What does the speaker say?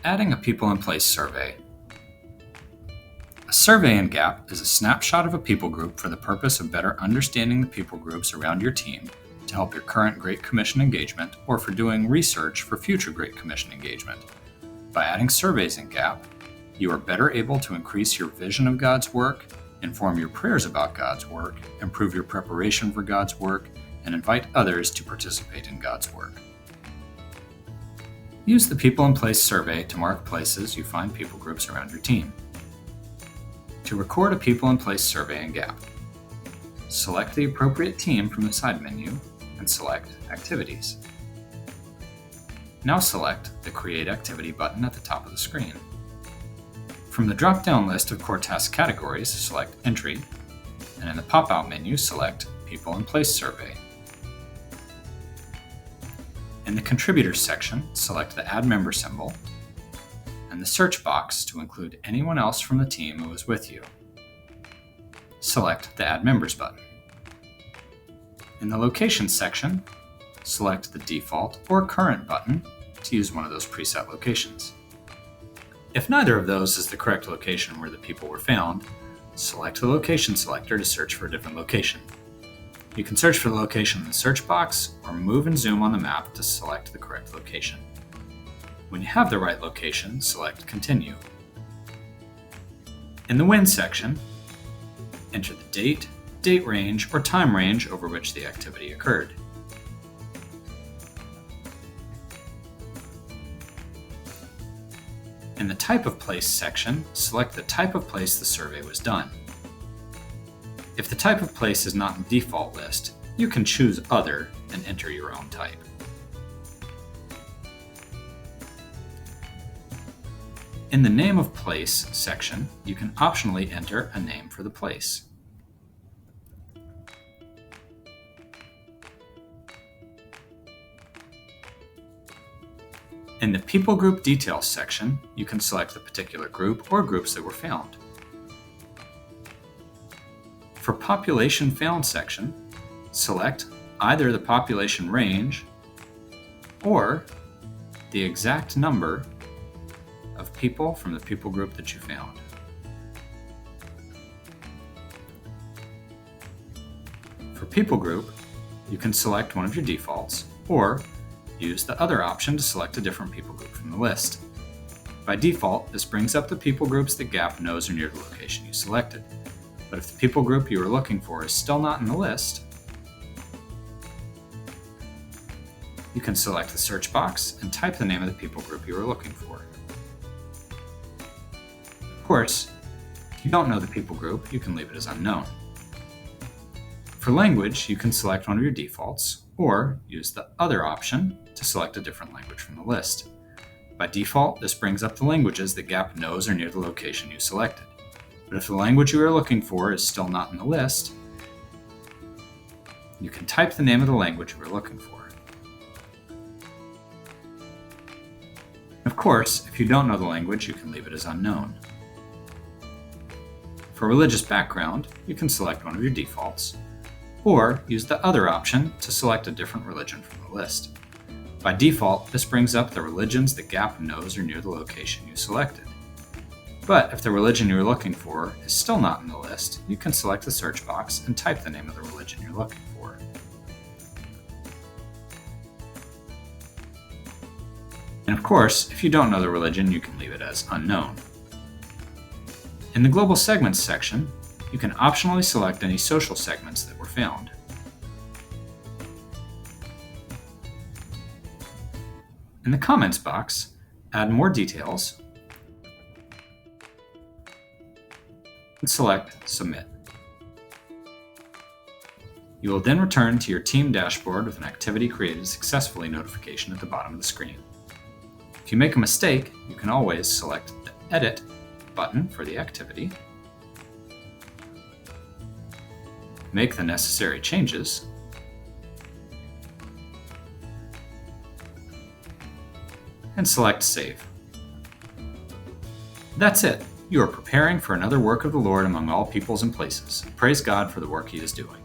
Adding a people in place survey. A survey in GAPP is a snapshot of a people group for the purpose of better understanding the people groups around your team to help your current Great Commission engagement or for doing research for future Great Commission engagement. By adding surveys in GAPP, you are better able to increase your vision of God's work, inform your prayers about God's work, improve your preparation for God's work, and invite others to participate in God's work. Use the People in Place survey to mark places you find people groups around your team. To record a People in Place survey in GAPP, select the appropriate team from the side menu and select Activities. Now select the Create Activity button at the top of the screen. From the drop-down list of core task categories, select Entry, and in the pop-out menu, select People in Place survey. In the Contributors section, select the Add Member symbol and the search box to include anyone else from the team who is with you. Select the Add Members button. In the Locations section, select the Default or Current button to use one of those preset locations. If neither of those is the correct location where the people were found, select the Location selector to search for a different location. You can search for the location in the search box or move and zoom on the map to select the correct location. When you have the right location, select Continue. In the When section, enter the date, date range, or time range over which the activity occurred. In the Type of Place section, select the type of place the survey was done. If the type of place is not in the default list, you can choose Other and enter your own type. In the Name of Place section, you can optionally enter a name for the place. In the People Group Details section, you can select the particular group or groups that were found. For Population Found section, select either the population range or the exact number of people from the people group that you found. For People Group, you can select one of your defaults or use the Other option to select a different people group from the list. By default, this brings up the people groups that GAPP knows are near the location you selected. But if the people group you are looking for is still not in the list, you can select the search box and type the name of the people group you are looking for. Of course, if you don't know the people group, you can leave it as unknown. For language, you can select one of your defaults or use the Other option to select a different language from the list. By default, this brings up the languages that GAPP knows are near the location you selected. But if the language you are looking for is still not in the list, you can type the name of the language you are looking for. Of course, if you don't know the language, you can leave it as unknown. For religious background, you can select one of your defaults, or use the Other option to select a different religion from the list. By default, this brings up the religions that GAPP knows are near the location you selected. But if the religion you're looking for is still not in the list, you can select the search box and type the name of the religion you're looking for. And of course, if you don't know the religion, you can leave it as unknown. In the Global Segments section, you can optionally select any social segments that were found. In the Comments box, add more details and select Submit. You will then return to your team dashboard with an activity created successfully notification at the bottom of the screen. If you make a mistake, you can always select the Edit button for the activity, make the necessary changes, and select Save. That's it. You are preparing for another work of the Lord among all peoples and places. Praise God for the work He is doing.